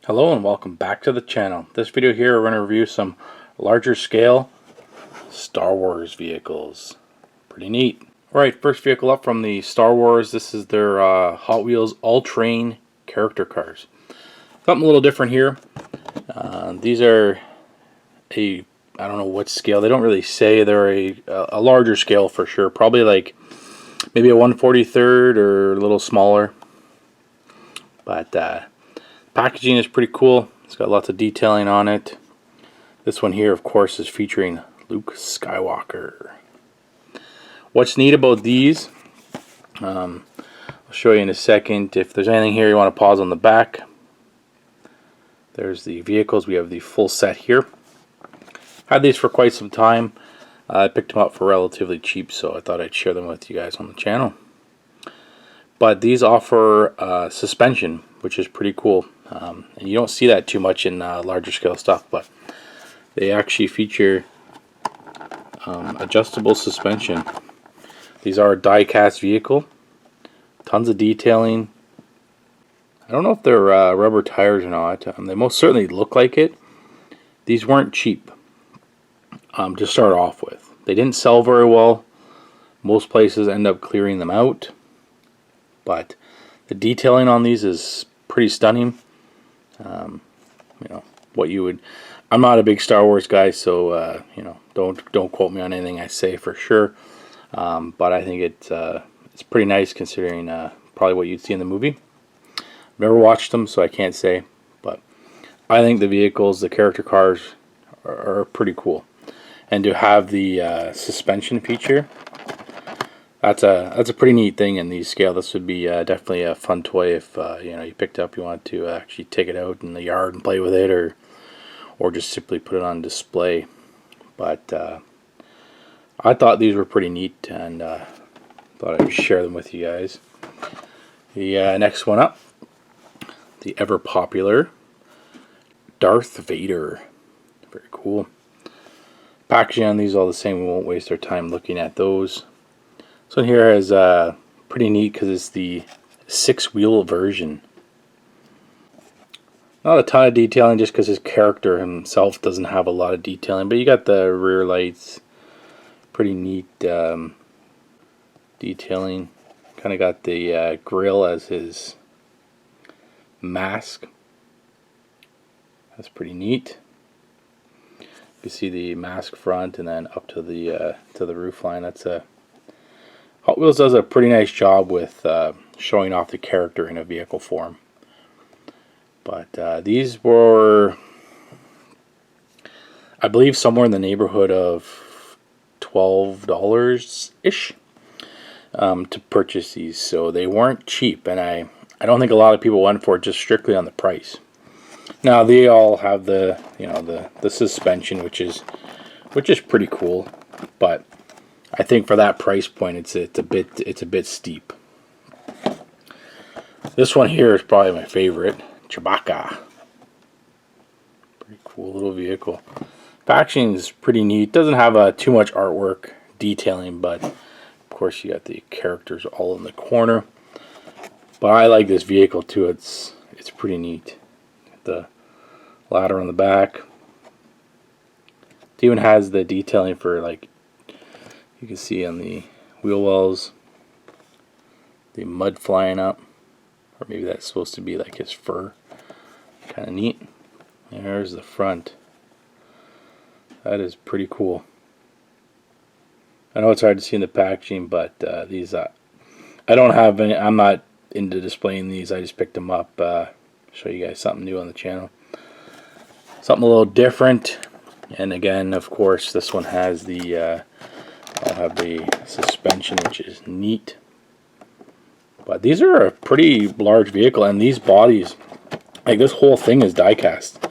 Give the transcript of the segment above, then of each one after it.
Hello and welcome back to the channel. This video here we're going to review some larger scale Star Wars vehicles. Pretty neat. Alright, first vehicle up from the Star Wars. This is their Hot Wheels All-Terrain character cars. Something a little different here. These are I don't know what scale. They don't really say. They're a larger scale for sure. Probably like maybe a 1/43 or a little smaller. But packaging is pretty cool. It's got lots of detailing on it. This one here, of course, is featuring Luke Skywalker. What's neat about these, I'll show you in a second. If there's anything here you want to pause on the back, there's the vehicles. We have the full set here. Had these for quite some time. I picked them up for relatively cheap, so I thought I'd share them with you guys on the channel. But these offer suspension, which is pretty cool. And you don't see that too much in larger scale stuff, but they actually feature adjustable suspension. These are a die-cast vehicle. Tons of detailing. I don't know if they're rubber tires or not. They most certainly look like it. These weren't cheap to start off with. They didn't sell very well. Most places end up clearing them out. But the detailing on these is pretty stunning. You know what you would. I'm not a big Star Wars guy, so you know, don't quote me on anything I say for sure. But I think it's pretty nice considering probably what you'd see in the movie. I've never watched them, so I can't say. But I think the vehicles, the character cars, are pretty cool. And to have the suspension feature, that's a pretty neat thing in these scale. This would be definitely a fun toy if you know, you picked it up, you wanted to actually take it out in the yard and play with it, or just simply put it on display. But I thought these were pretty neat, and thought I'd share them with you guys. The next one up, the ever popular Darth Vader. Very cool. Packaging on these all the same. We won't waste our time looking at those. This one here is pretty neat because it's the 6-wheel version. Not a ton of detailing just because his character himself doesn't have a lot of detailing, but you got the rear lights. Pretty neat detailing. Kind of got the grill as his mask. That's pretty neat. You can see the mask front and then up to the roof line. That's a Hot Wheels does a pretty nice job with showing off the character in a vehicle form. But these were, I believe, somewhere in the neighborhood of $12-ish to purchase these. So they weren't cheap, and I don't think a lot of people went for it just strictly on the price. Now they all have the, you know, the suspension, which is pretty cool, but I think for that price point, it's a bit steep. This one here is probably my favorite, Chewbacca. Pretty cool little vehicle. Packaging is pretty neat. Doesn't have too much artwork detailing, but of course you got the characters all in the corner. But I like this vehicle too. It's pretty neat. The ladder on the back. It even has the detailing for, like, you can see on the wheel wells, the mud flying up, or maybe that's supposed to be like his fur. Kind of neat. There's the front. That is pretty cool. I know it's hard to see in the packaging, but these I don't have any. I'm not into displaying these. I just picked them up. Show you guys something new on the channel. Something a little different. And again, of course, this one has the I'll have the suspension, which is neat. But these are a pretty large vehicle, and these bodies, like this whole thing is die-cast,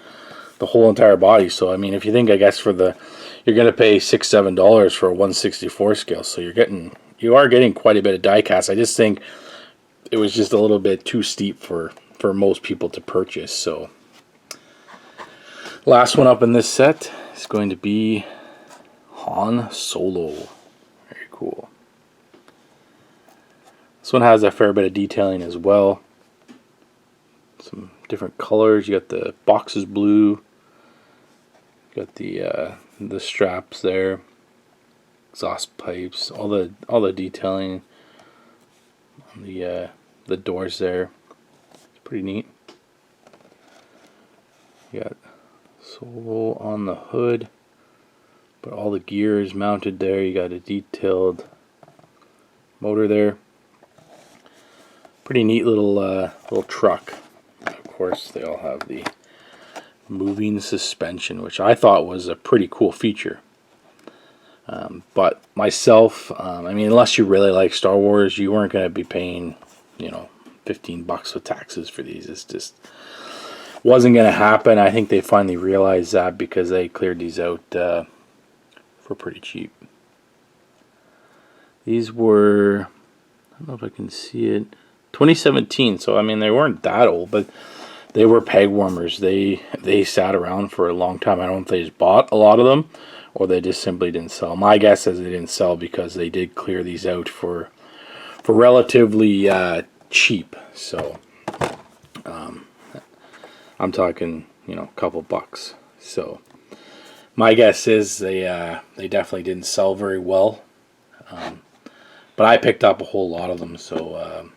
the whole entire body. So I mean, if you think, I guess you're gonna pay $6-7 for a 1/64 scale, so you are getting quite a bit of die-cast. I just think it was just a little bit too steep for most people to purchase. So last one up in this set is going to be Han Solo. Very cool. This one has a fair bit of detailing as well. Some different colors. You got the box is blue. You got the straps there, exhaust pipes, all the detailing on the doors there. It's pretty neat. You got Solo on the hood, but all the gear is mounted there. You got a detailed motor there. Pretty neat little truck. Of course, they all have the moving suspension, which I thought was a pretty cool feature. But myself, I mean, unless you really like Star Wars, you weren't going to be paying, you know, $15 with taxes for these. It's just wasn't going to happen. I think they finally realized that because they cleared these out for pretty cheap. These were, I don't know if I can see it, 2017. So I mean, they weren't that old, but they were peg warmers. They sat around for a long time. I don't know if they just bought a lot of them, or they just simply didn't sell. My guess is they didn't sell because they did clear these out for relatively cheap. So I'm talking, you know, a couple bucks. So my guess is they definitely didn't sell very well. But I picked up a whole lot of them, so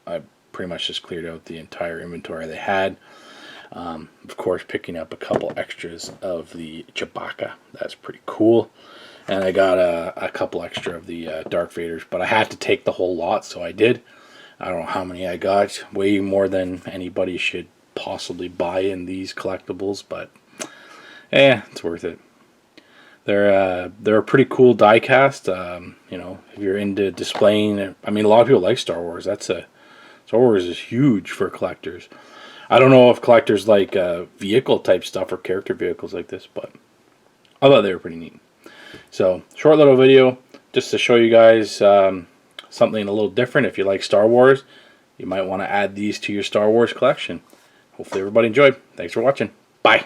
I pretty much just cleared out the entire inventory they had. Of course, picking up a couple extras of the Chewbacca. That's pretty cool. And I got a couple extra of the Darth Vaders, but I had to take the whole lot, so I did. I don't know how many I got. Way more than anybody should possibly buy in these collectibles, but it's worth it. They're a pretty cool die cast. You know, if you're into displaying, I mean, a lot of people like Star Wars. Star Wars is huge for collectors. I don't know if collectors like vehicle type stuff or character vehicles like this, but I thought they were pretty neat. So, short little video just to show you guys something a little different. If you like Star Wars, you might want to add these to your Star Wars collection. Hopefully everybody enjoyed. Thanks for watching. Bye.